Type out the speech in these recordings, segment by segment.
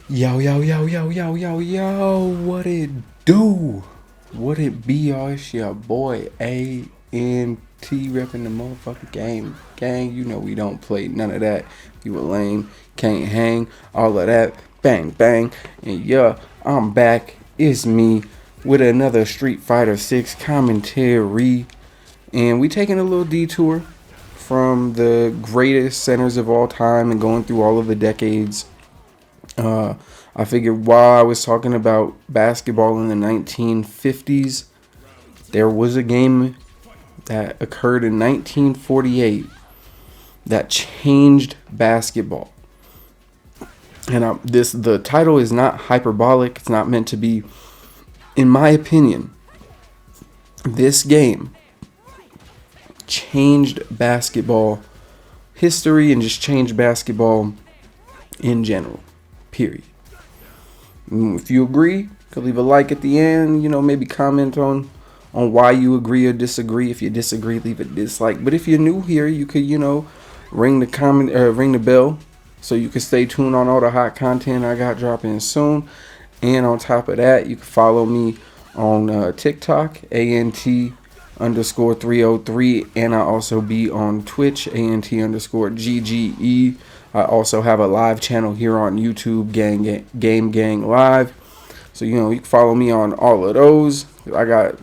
Yo, yo, yo, yo, yo, yo, yo, what it do? What it be, y'all? It's your boy A.N.T. repping the motherfucking game. Gang, you know we don't play none of that. You a lame, can't hang, all of that. Bang, bang. And yeah, I'm back. It's me with another Street Fighter 6 commentary. And we taking a little detour from the greatest centers of all time and going through all of the decades. I figured while I was talking about basketball in the 1950s, there was a game that occurred in 1948 that changed basketball. And the title is not hyperbolic. It's not meant to be. In my opinion, this game changed basketball history and just changed basketball in general. Period. If you agree, you can leave a like at the end. Maybe comment on why you agree or disagree. If you disagree, leave a dislike. But if you're new here, you could ring the bell, so you can stay tuned on all the hot content I got dropping soon. And on top of that, you can follow me on TikTok, ANT_303, and I also be on Twitch, ANT_GGE. I also have a live channel here on YouTube, Game Gang Live. So, you can follow me on all of those. Go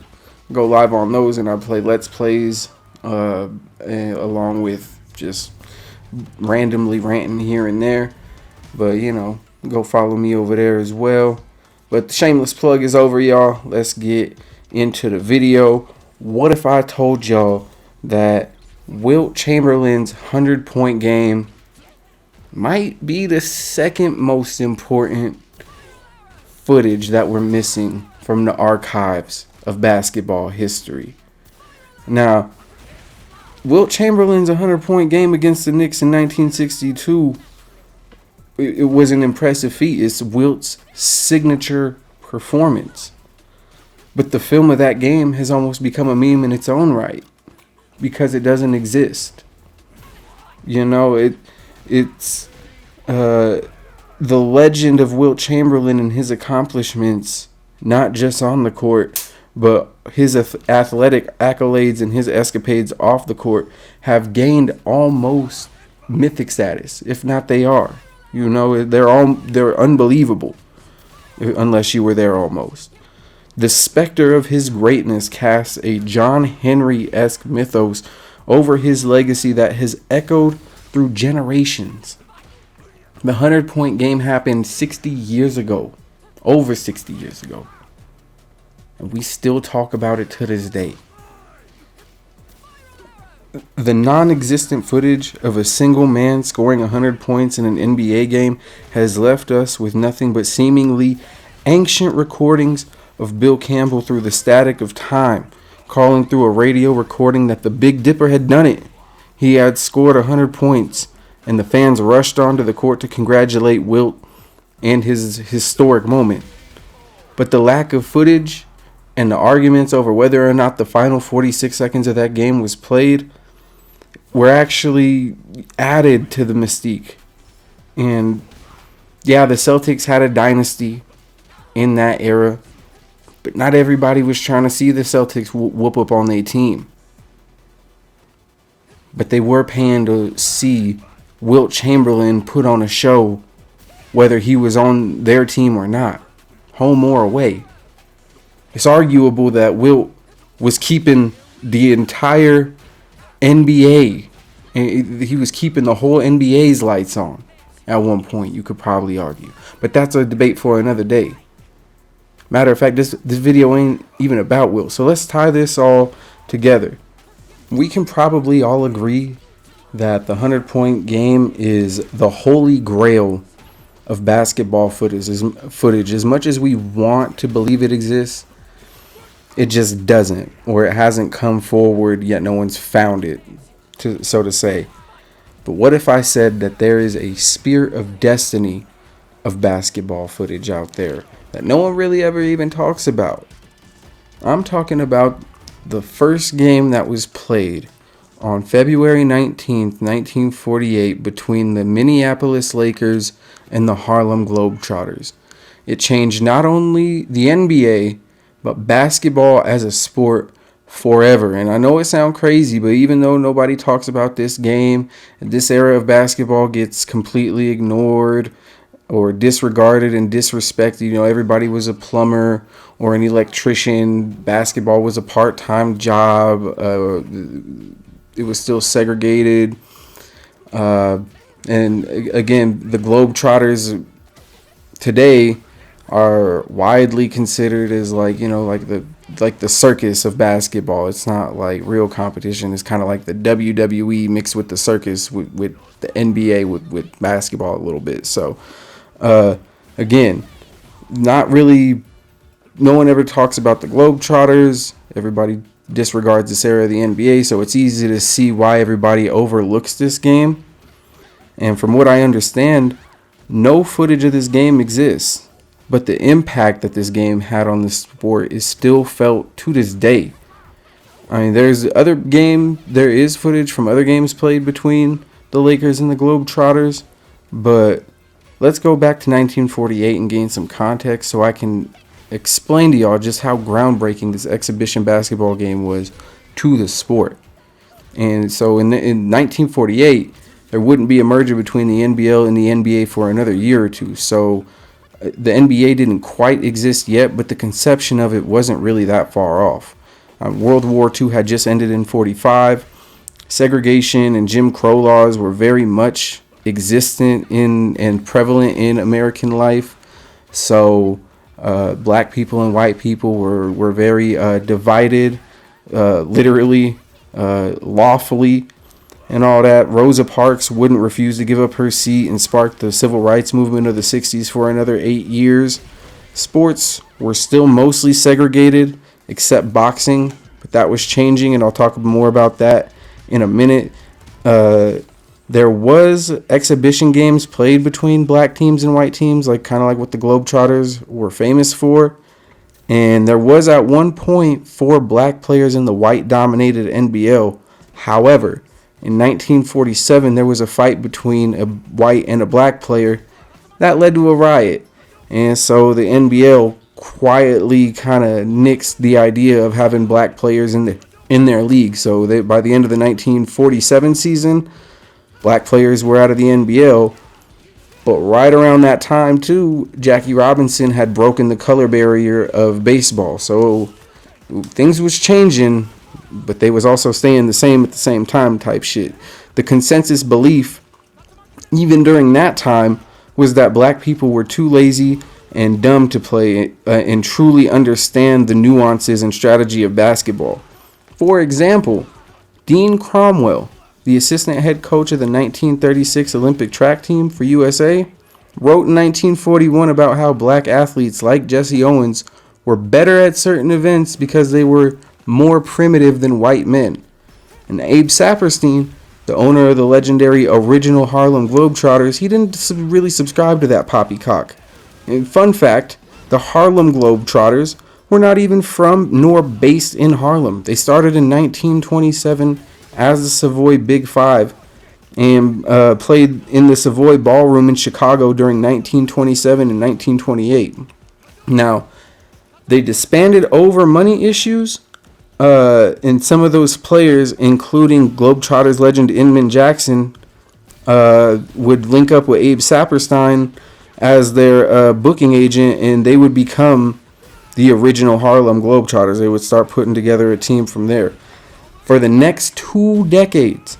live on those, and I play Let's Plays along with just randomly ranting here and there. But, go follow me over there as well. But the shameless plug is over, y'all. Let's get into the video. What if I told y'all that Wilt Chamberlain's 100-point game might be the second most important footage that we're missing from the archives of basketball history? Now, Wilt Chamberlain's 100-point game against the Knicks in 1962, it was an impressive feat. It's Wilt's signature performance. But the film of that game has almost become a meme in its own right because it doesn't exist. It's the legend of Wilt Chamberlain and his accomplishments, not just on the court, but his athletic accolades and his escapades off the court have gained almost mythic status. If not, they are. They're unbelievable unless you were there almost. The specter of his greatness casts a John Henry-esque mythos over his legacy that has echoed through generations. The 100-point game happened 60 years ago, over 60 years ago, and we still talk about it to this day. The non-existent footage of a single man scoring 100 points in an NBA game has left us with nothing but seemingly ancient recordings of Bill Campbell through the static of time, calling through a radio recording that the Big Dipper had done it. He had scored 100 points, and the fans rushed onto the court to congratulate Wilt and his historic moment. But the lack of footage and the arguments over whether or not the final 46 seconds of that game was played were actually added to the mystique. And yeah, the Celtics had a dynasty in that era, but not everybody was trying to see the Celtics whoop up on their team. But they were paying to see Wilt Chamberlain put on a show, whether he was on their team or not, home or away. It's arguable that Wilt was keeping the entire NBA, and he was keeping the whole NBA's lights on at one point, you could probably argue. But that's a debate for another day. Matter of fact, this video ain't even about Wilt. So let's tie this all together. We can probably all agree that the 100-point game is the holy grail of basketball footage. As much as we want to believe it exists, it just doesn't, or it hasn't come forward yet. No one's found it, so to say. But what if I said that there is a spear of destiny of basketball footage out there that no one really ever even talks about? I'm talking about the first game that was played on February 19th, 1948, between the Minneapolis Lakers and the Harlem Globetrotters. It changed not only the NBA, but basketball as a sport forever. And I know it sounds crazy, but even though nobody talks about this game, this era of basketball gets completely ignored or disregarded and disrespected. You know, everybody was a plumber or an electrician. Basketball was a part-time job. It was still segregated. And again, the Globetrotters today are widely considered as like the circus of basketball. It's not like real competition. It's kind of like the WWE mixed with the circus with the NBA with basketball a little bit. So again, not really. No one ever talks about the Globetrotters. Everybody disregards this era of the NBA, so it's easy to see why everybody overlooks this game. And from what I understand, no footage of this game exists, but the impact that this game had on the sport is still felt to this day. I mean, there is footage from other games played between the Lakers and the Globetrotters, but let's go back to 1948 and gain some context so I can explain to y'all just how groundbreaking this exhibition basketball game was to the sport. And so in 1948, there wouldn't be a merger between the NBL and the NBA for another year or two. So the NBA didn't quite exist yet, but the conception of it wasn't really that far off. World War II had just ended in 45. Segregation and Jim Crow laws were very much existent in and prevalent in American life. So black people and white people were very divided, literally, lawfully, and all that. Rosa Parks wouldn't refuse to give up her seat and sparked the civil rights movement of the 60s for another 8 years. Sports were still mostly segregated, except boxing, but that was changing, and I'll talk more about that in a minute. There was exhibition games played between black teams and white teams, kind of like what the Globetrotters were famous for. And there was at one point 4 black players in the white-dominated NBL. However, in 1947, there was a fight between a white and a black player that led to a riot. And so the NBL quietly kind of nixed the idea of having black players in their league. So by the end of the 1947 season, black players were out of the NBL. But right around that time, too, Jackie Robinson had broken the color barrier of baseball. So things was changing, but they was also staying the same at the same time type shit. The consensus belief, even during that time, was that black people were too lazy and dumb to play and truly understand the nuances and strategy of basketball. For example, Dean Cromwell, the assistant head coach of the 1936 Olympic track team for USA, wrote in 1941 about how black athletes like Jesse Owens were better at certain events because they were more primitive than white men. And Abe Saperstein, the owner of the legendary original Harlem Globetrotters, he didn't really subscribe to that poppycock. And fun fact, the Harlem Globetrotters were not even from nor based in Harlem. They started in 1927 as the Savoy Big Five and played in the Savoy Ballroom in Chicago during 1927 and 1928. Now, they disbanded over money issues, and some of those players, including Globetrotters legend Inman Jackson, would link up with Abe Saperstein as their booking agent, and they would become the original Harlem Globetrotters. They would start putting together a team from there. For the next 2 decades,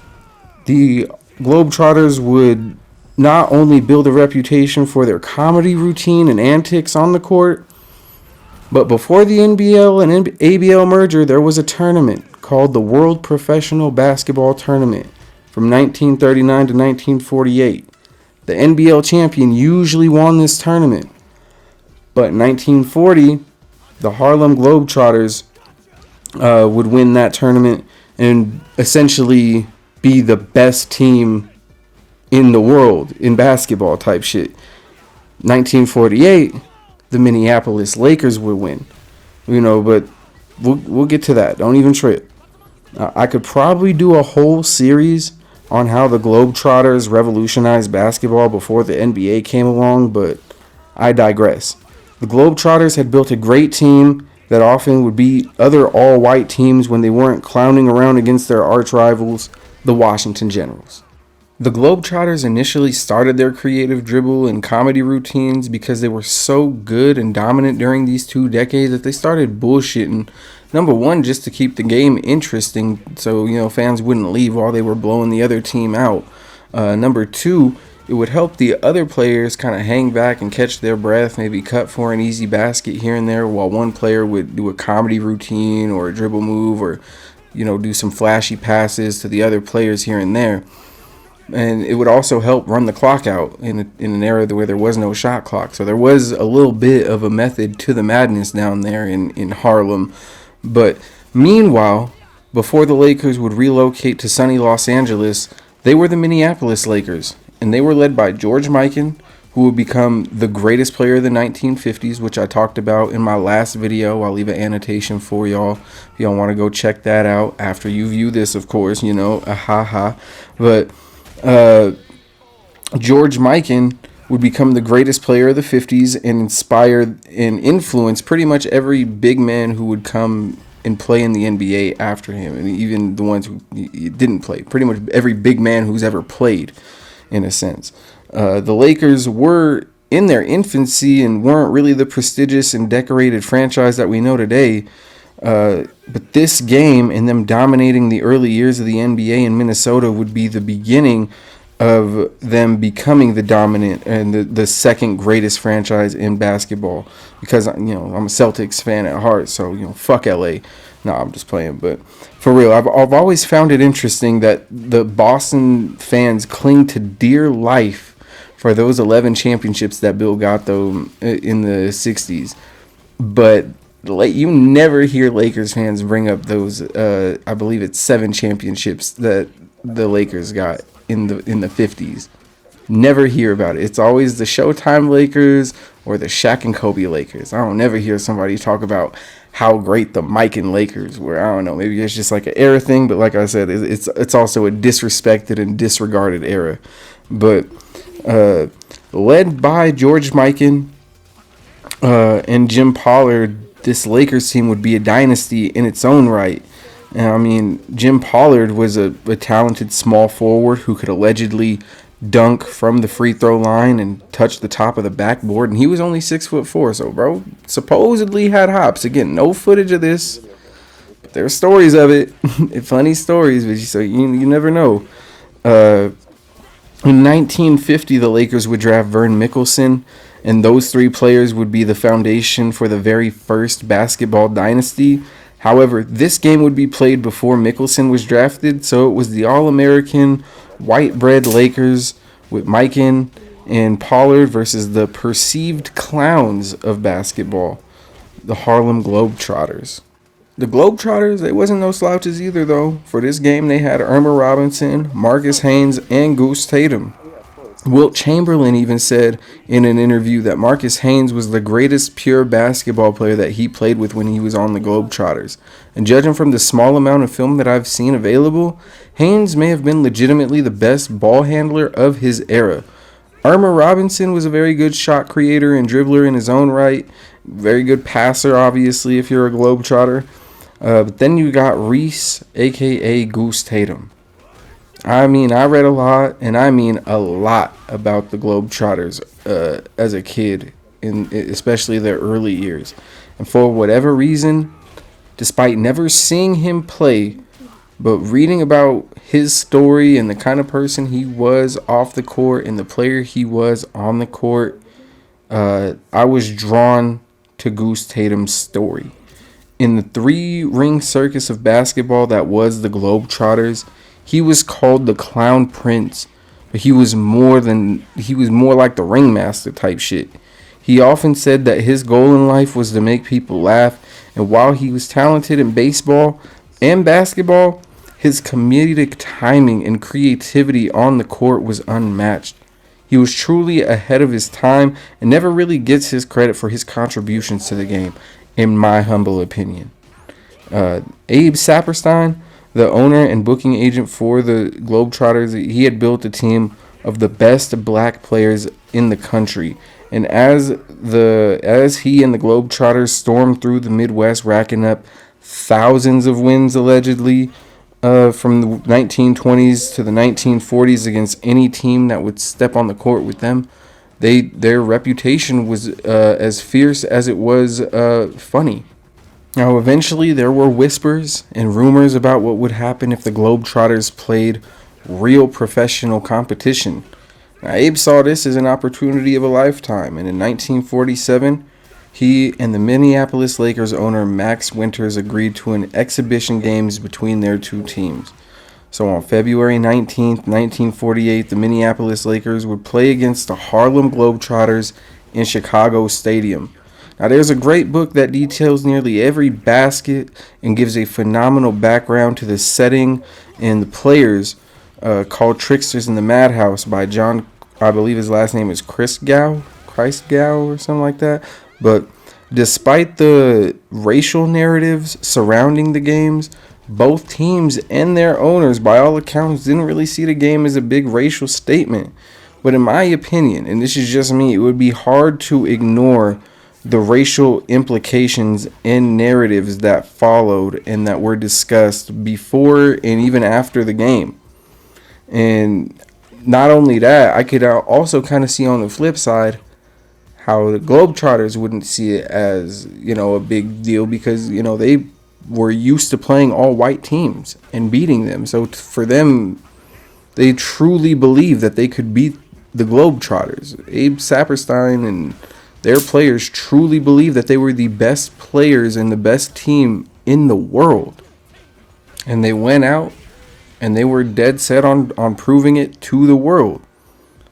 the Globetrotters would not only build a reputation for their comedy routine and antics on the court, but before the NBL and ABL merger, there was a tournament called the World Professional Basketball Tournament from 1939 to 1948. The NBL champion usually won this tournament. But in 1940, the Harlem Globetrotters would win that tournament and essentially be the best team in the world in basketball type shit. 1948, the Minneapolis Lakers would win. But we'll get to that. Don't even trip. I could probably do a whole series on how the Globetrotters revolutionized basketball before the NBA came along, but I digress. The Globetrotters had built a great team that often would beat other all-white teams when they weren't clowning around against their arch rivals, the Washington Generals. The Globetrotters initially started their creative dribble and comedy routines because they were so good and dominant during these 2 decades that they started bullshitting. Number one, just to keep the game interesting so, fans wouldn't leave while they were blowing the other team out. Number two, it would help the other players kind of hang back and catch their breath, maybe cut for an easy basket here and there while one player would do a comedy routine or a dribble move or, do some flashy passes to the other players here and there. And it would also help run the clock out in an era where there was no shot clock. So there was a little bit of a method to the madness down there in Harlem. But meanwhile, before the Lakers would relocate to sunny Los Angeles, they were the Minneapolis Lakers. And they were led by George Mikan, who would become the greatest player of the 1950s, which I talked about in my last video. I'll leave an annotation for y'all if y'all want to go check that out after you view this, of course, But George Mikan would become the greatest player of the 50s and inspire and influence pretty much every big man who would come and play in the NBA after him, and even the ones who didn't play. Pretty much every big man who's ever played, in a sense. The Lakers were in their infancy and weren't really the prestigious and decorated franchise that we know today. But this game and them dominating the early years of the NBA in Minnesota would be the beginning of them becoming the dominant and the second greatest franchise in basketball. Because, I'm a Celtics fan at heart, so, fuck LA. No, I'm just playing. But for real, I've always found it interesting that the Boston fans cling to dear life for those 11 championships that Bill got, though, in the 60s. But you never hear Lakers fans bring up those, I believe it's 7 championships that the Lakers got in the 50s. Never hear about it. It's always the Showtime Lakers or the Shaq and Kobe Lakers. I don't never hear somebody talk about how great the Mikan Lakers were. I don't know. Maybe it's just like an era thing, but like I said, it's also a disrespected and disregarded era. But led by George Mikan and Jim Pollard, this Lakers team would be a dynasty in its own right. Jim Pollard was a talented small forward who could allegedly dunk from the free throw line and touch the top of the backboard, and he was only 6'4", so bro supposedly had hops. Again, no footage of this, but there's stories of it. Funny stories, but so you never know. In 1950, the Lakers would draft Vern Mickelson, and those 3 players would be the foundation for the very first basketball dynasty. However, this game would be played before Mickelson was drafted, so it was the All-American white bread Lakers with Mikan and Pollard versus the perceived clowns of basketball, the Harlem Globetrotters. The Globetrotters, they wasn't no slouches either, though. For this game, they had Irma Robinson, Marcus Haynes, and Goose Tatum. Wilt Chamberlain even said in an interview that Marcus Haynes was the greatest pure basketball player that he played with when he was on the Globetrotters. And judging from the small amount of film that I've seen available, Haynes may have been legitimately the best ball handler of his era. Irma Robinson was a very good shot creator and dribbler in his own right. Very good passer, obviously, if you're a Globetrotter. But then you got Reese, a.k.a. Goose Tatum. I read a lot, and a lot about the Globetrotters as a kid, especially their early years. And for whatever reason, despite never seeing him play, but reading about his story and the kind of person he was off the court and the player he was on the court, I was drawn to Goose Tatum's story. In the 3-ring circus of basketball that was the Globetrotters, he was called the Clown Prince, but he was more like the ringmaster type shit. He often said that his goal in life was to make people laugh, and while he was talented in baseball and basketball, his comedic timing and creativity on the court was unmatched. He was truly ahead of his time and never really gets his credit for his contributions to the game, in my humble opinion. Abe Saperstein, the owner and booking agent for the Globetrotters, he had built a team of the best black players in the country. And as he and the Globetrotters stormed through the Midwest, racking up thousands of wins allegedly from the 1920s to the 1940s against any team that would step on the court with them, their reputation was as fierce as it was funny. Now, eventually, there were whispers and rumors about what would happen if the Globetrotters played real professional competition. Now, Abe saw this as an opportunity of a lifetime, and in 1947, he and the Minneapolis Lakers owner Max Winters agreed to an exhibition games between their two teams. So on February 19th, 1948, the Minneapolis Lakers would play against the Harlem Globetrotters in Chicago Stadium. Now, there's a great book that details nearly every basket and gives a phenomenal background to the setting and the players called Tricksters in the Madhouse by John, I believe his last name is Christgau or something like that. But despite the racial narratives surrounding the games, both teams and their owners, by all accounts, didn't really see the game as a big racial statement. But in my opinion, and this is just me, it would be hard to ignore the racial implications and narratives that followed and that were discussed before and even after the game. And not only that, I could also kind of see on the flip side how the Globetrotters wouldn't see it as, a big deal because, they were used to playing all white teams and beating them. So for them, they truly believed that they could beat the Globetrotters. Abe Saperstein and their players truly believed that they were the best players and the best team in the world. And they went out and they were dead set on proving it to the world.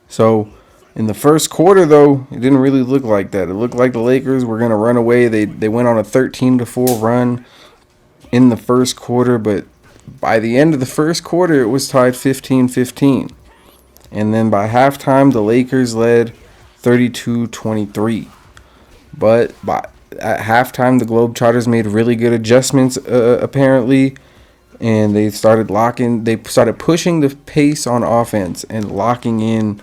So in the first quarter, though, it didn't really look like that. It looked like the Lakers were going to run away. They went on a 13-4 run in the first quarter, but by the end of the first quarter, it was tied 15-15. And then by halftime, the Lakers led 32-23. But at halftime, the Globetrotters made really good adjustments, apparently, and they started pushing the pace on offense and locking in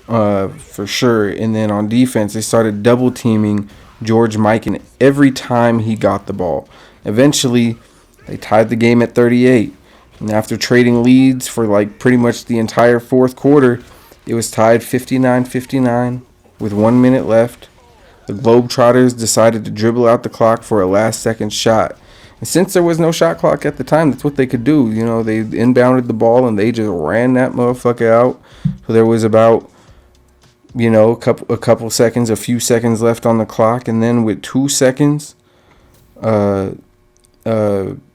for sure. And then on defense, they started double teaming George Mikan every time he got the ball. Eventually, they tied the game at 38. And after trading leads for pretty much the entire fourth quarter, it was tied 59-59 with 1 minute left. The Globetrotters decided to dribble out the clock for a last-second shot. And since there was no shot clock at the time, that's what they could do. They inbounded the ball and they just ran that motherfucker out. So there was about, a couple seconds, a few seconds left on the clock. And then with 2 seconds,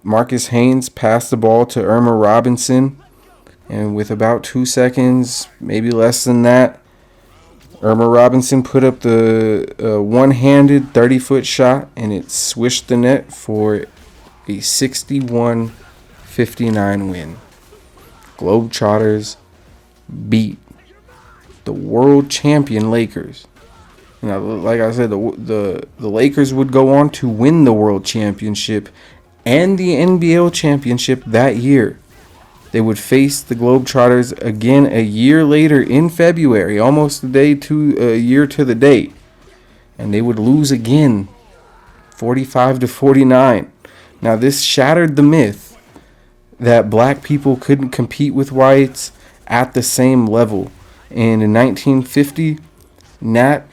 Marcus Haynes passed the ball to Irma Robinson. And with about 2 seconds, maybe less than that, Irma Robinson put up the one-handed 30-foot shot, and it swished the net for a 61-59 win. Globetrotters beat the world champion Lakers. Like I said, the Lakers would go on to win the world championship and the NBL championship that year. They would face the Globetrotters again a year later in February, almost a year to the date. And they would lose again, 45-49. Now, this shattered the myth that black people couldn't compete with whites at the same level. And in 1950, Nat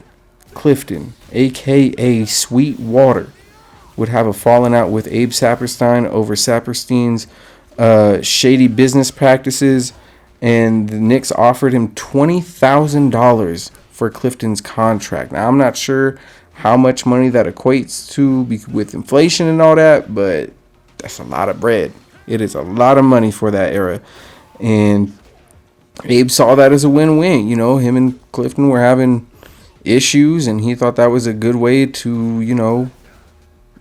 Clifton, a.k.a. Sweetwater, would have a falling out with Abe Saperstein over Saperstein's shady business practices, and the Knicks offered him $20,000 for Clifton's contract. Now, I'm not sure how much money that equates to with inflation and all that, but that's a lot of bread. It is a lot of money for that era. And Abe saw that as a win-win. Him and Clifton were having issues, and he thought that was a good way to,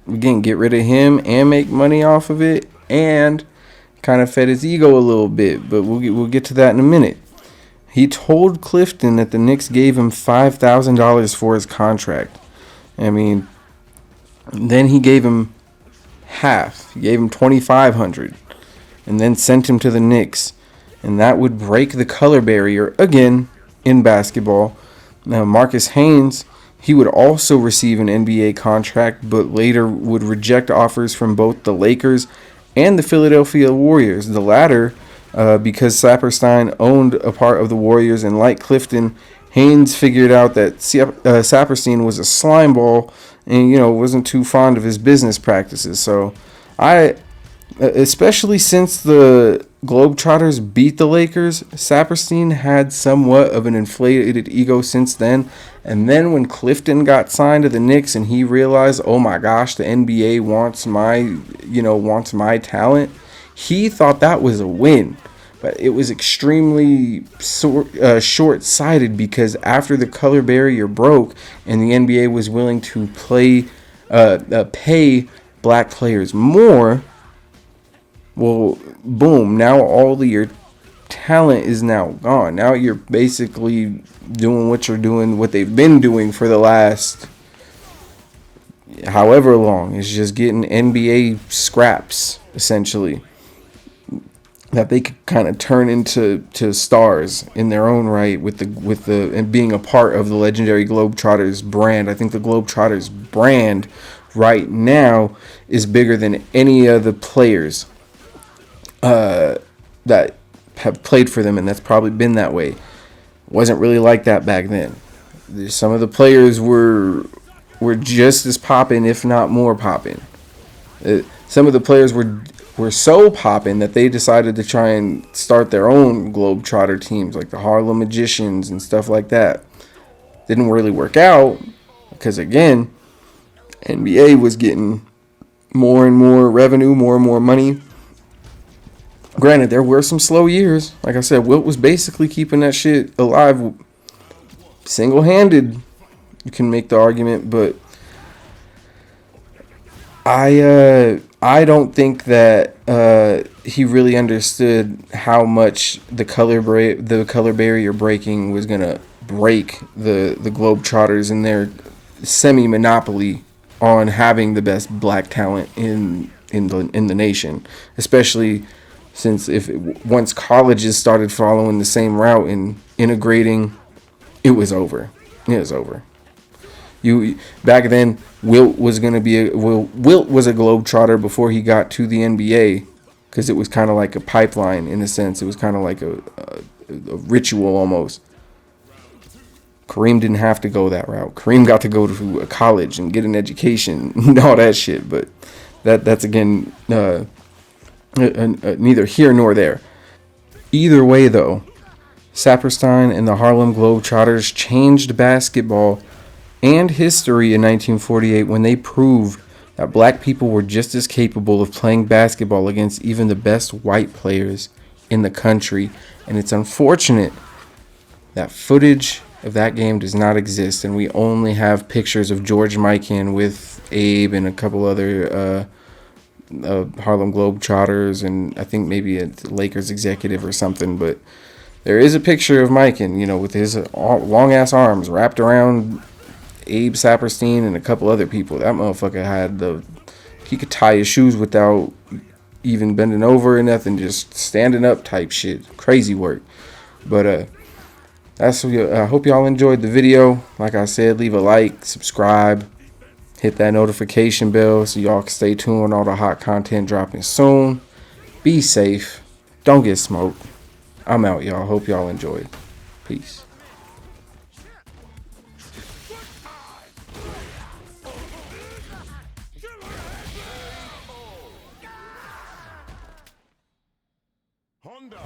again, get rid of him and make money off of it, and kind of fed his ego a little bit, but we'll get to that in a minute. He told Clifton that the Knicks gave him $5,000 for his contract. Then he gave him half. He gave him $2,500. and then sent him to the Knicks. And that would break the color barrier again in basketball. Now, Marcus Haynes, he would also receive an NBA contract, but later would reject offers from both the Lakers and the Philadelphia Warriors. The latter, because Saperstein owned a part of the Warriors, and like Clifton, Haynes figured out that Saperstein was a slimeball and, wasn't too fond of his business practices. So especially since the Globetrotters beat the Lakers, Saperstein had somewhat of an inflated ego since then. And then when Clifton got signed to the Knicks and he realized, oh my gosh, the NBA wants my talent, he thought that was a win. But it was extremely short-sighted, because after the color barrier broke and the NBA was willing to pay black players more, well, boom, now all of your talent is now gone. Now you're basically doing what they've been doing for the last however long. It's just getting NBA scraps, essentially, that they could kind of turn into stars in their own right and being a part of the legendary Globetrotters brand. I think the Globetrotters brand right now is bigger than any of the players that have played for them, and that's probably been that way. It wasn't really like that back then. Some of the players were just as poppin', if not more poppin'. Some of the players were so poppin' that they decided to try and start their own Globetrotter teams, like the Harlem Magicians and stuff like that. Didn't really work out because, again, NBA was getting more and more revenue, more and more money. Granted, there were some slow years. Like I said, Wilt was basically keeping that shit alive single-handed. You can make the argument, but I don't think that he really understood how much the color barrier breaking was gonna break the Globetrotters and their semi-monopoly on having the best black talent in the nation, especially since once colleges started following the same route and integrating, it was over. It was over. Back then, Wilt was a Globetrotter before he got to the NBA, because it was kind of like a pipeline in a sense. It was kind of like a ritual almost. Kareem didn't have to go that route. Kareem got to go to a college and get an education and all that shit. But that's again neither here nor there. Either way, though, Saperstein and the Harlem Globetrotters changed basketball and history in 1948 when they proved that black people were just as capable of playing basketball against even the best white players in the country. And it's unfortunate that footage of that game does not exist, and we only have pictures of George Mikan with Abe and a couple other Harlem Globetrotters, and I think maybe a Lakers executive or something. But there is a picture of Mikan, with his long ass arms wrapped around Abe Saperstein and a couple other people. That motherfucker he could tie his shoes without even bending over or nothing, just standing up type shit. Crazy work. But I hope y'all enjoyed the video. Like I said, leave a like, subscribe, hit that notification bell so y'all can stay tuned on all the hot content dropping soon. Be safe. Don't get smoked. I'm out, y'all. Hope y'all enjoyed. Peace. Honda.